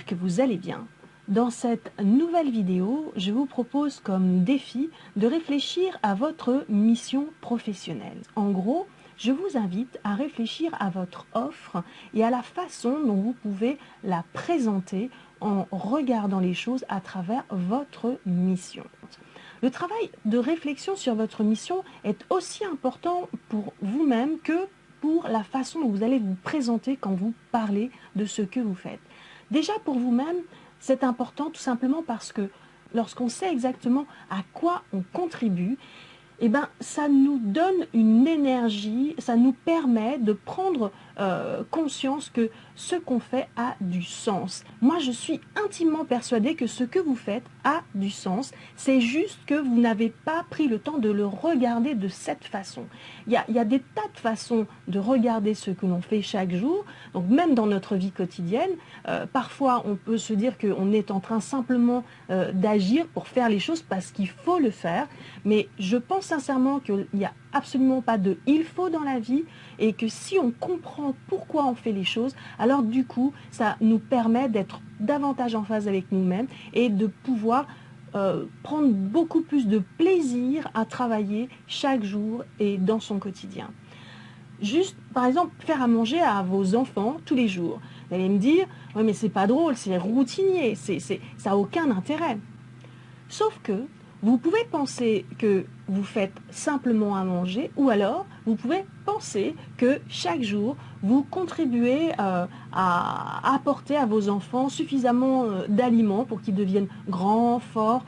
J'espère que vous allez bien. Dans cette nouvelle vidéo, je vous propose comme défi de réfléchir à votre mission professionnelle. En gros, je vous invite à réfléchir à votre offre et à la façon dont vous pouvez la présenter en regardant les choses à travers votre mission. Le travail de réflexion sur votre mission est aussi important pour vous-même que pour la façon dont vous allez vous présenter quand vous parlez de ce que vous faites. Déjà pour vous-même, c'est important tout simplement parce que lorsqu'on sait exactement à quoi on contribue, eh ben, ça nous donne une énergie, ça nous permet de prendre conscience que ce qu'on fait a du sens. Moi, je suis intimement persuadée que ce que vous faites a du sens. C'est juste que vous n'avez pas pris le temps de le regarder de cette façon. Il y a des tas de façons de regarder ce que l'on fait chaque jour. Donc même dans notre vie quotidienne, parfois on peut se dire qu'on est en train simplement d'agir pour faire les choses parce qu'il faut le faire. Mais je pense sincèrement qu'il n'y a absolument pas de « il faut » dans la vie et que si on comprend pourquoi on fait les choses, alors du coup, ça nous permet d'être davantage en phase avec nous-mêmes et de pouvoir prendre beaucoup plus de plaisir à travailler chaque jour et dans son quotidien. Juste, par exemple, faire à manger à vos enfants tous les jours. Vous allez me dire « oui, mais c'est pas drôle, c'est routinier, ça n'a aucun intérêt ». Sauf que vous pouvez penser que vous faites simplement à manger ou alors vous pouvez penser que chaque jour vous contribuez à apporter à vos enfants suffisamment d'aliments pour qu'ils deviennent grands, forts,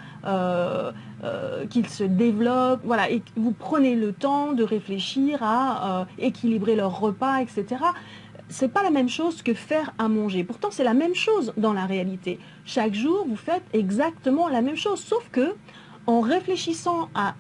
qu'ils se développent, voilà, et que vous prenez le temps de réfléchir à équilibrer leur repas, etc. C'est pas la même chose que faire à manger. Pourtant, c'est la même chose dans la réalité. Chaque jour, vous faites exactement la même chose, sauf que en réfléchissant à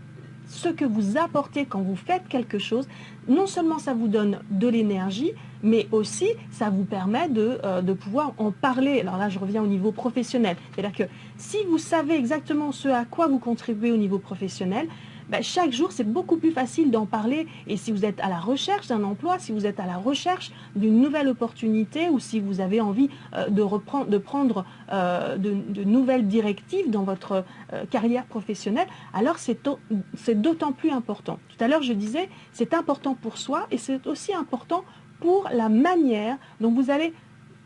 ce que vous apportez quand vous faites quelque chose, non seulement ça vous donne de l'énergie, mais aussi ça vous permet de pouvoir en parler. Alors là, je reviens au niveau professionnel. C'est-à-dire que si vous savez exactement ce à quoi vous contribuez au niveau professionnel, ben, chaque jour, c'est beaucoup plus facile d'en parler. Et si vous êtes à la recherche d'un emploi, si vous êtes à la recherche d'une nouvelle opportunité ou si vous avez envie de prendre de nouvelles directives dans votre carrière professionnelle, alors c'est d'autant plus important. Tout à l'heure, je disais, c'est important pour soi et c'est aussi important pour la manière dont vous allez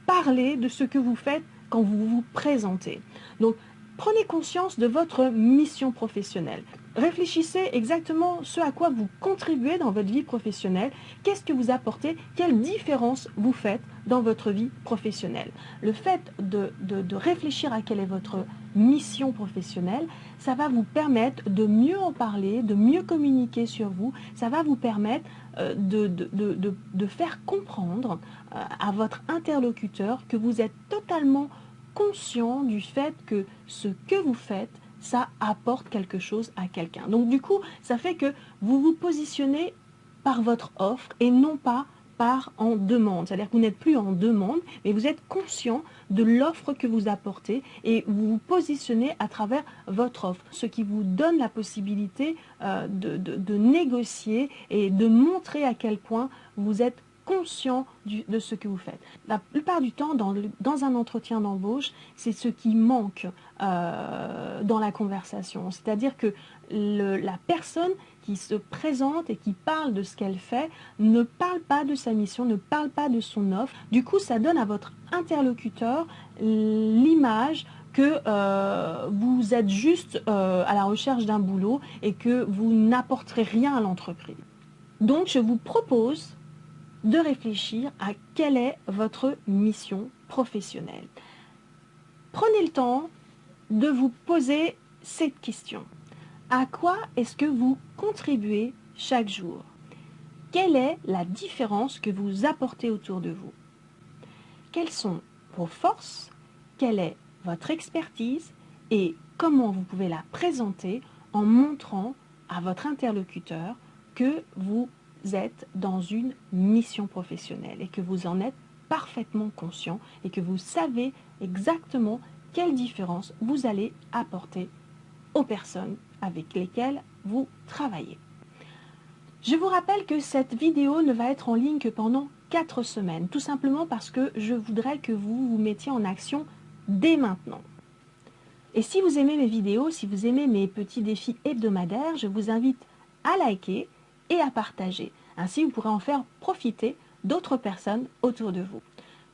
parler de ce que vous faites quand vous vous présentez. Donc, prenez conscience de votre mission professionnelle. Réfléchissez exactement ce à quoi vous contribuez dans votre vie professionnelle, qu'est-ce que vous apportez, quelle différence vous faites dans votre vie professionnelle. Le fait de réfléchir à quelle est votre mission professionnelle, ça va vous permettre de mieux en parler, de mieux communiquer sur vous, ça va vous permettre de faire comprendre à votre interlocuteur que vous êtes totalement conscient du fait que ce que vous faites, ça apporte quelque chose à quelqu'un. Donc du coup, ça fait que vous vous positionnez par votre offre et non pas par en demande. C'est-à-dire que vous n'êtes plus en demande, mais vous êtes conscient de l'offre que vous apportez et vous vous positionnez à travers votre offre, ce qui vous donne la possibilité de négocier et de montrer à quel point vous êtes conscient de ce que vous faites. La plupart du temps, dans un entretien d'embauche, c'est ce qui manque dans la conversation. C'est-à-dire que la personne qui se présente et qui parle de ce qu'elle fait ne parle pas de sa mission, ne parle pas de son offre. Du coup, ça donne à votre interlocuteur l'image que vous êtes juste à la recherche d'un boulot et que vous n'apporterez rien à l'entreprise. Donc, je vous propose de réfléchir à quelle est votre mission professionnelle. Prenez le temps de vous poser cette question. À quoi est-ce que vous contribuez chaque jour? Quelle est la différence que vous apportez autour de vous? Quelles sont vos forces? Quelle est votre expertise? Et comment vous pouvez la présenter en montrant à votre interlocuteur que vous êtes dans une mission professionnelle et que vous en êtes parfaitement conscient et que vous savez exactement quelle différence vous allez apporter aux personnes avec lesquelles vous travaillez. Je vous rappelle que cette vidéo ne va être en ligne que pendant 4 semaines, tout simplement parce que je voudrais que vous vous mettiez en action dès maintenant. Et si vous aimez mes vidéos, si vous aimez mes petits défis hebdomadaires, je vous invite à liker et à partager. Ainsi, vous pourrez en faire profiter d'autres personnes autour de vous.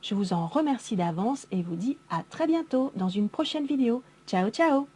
Je vous en remercie d'avance et vous dis à très bientôt dans une prochaine vidéo. Ciao, ciao!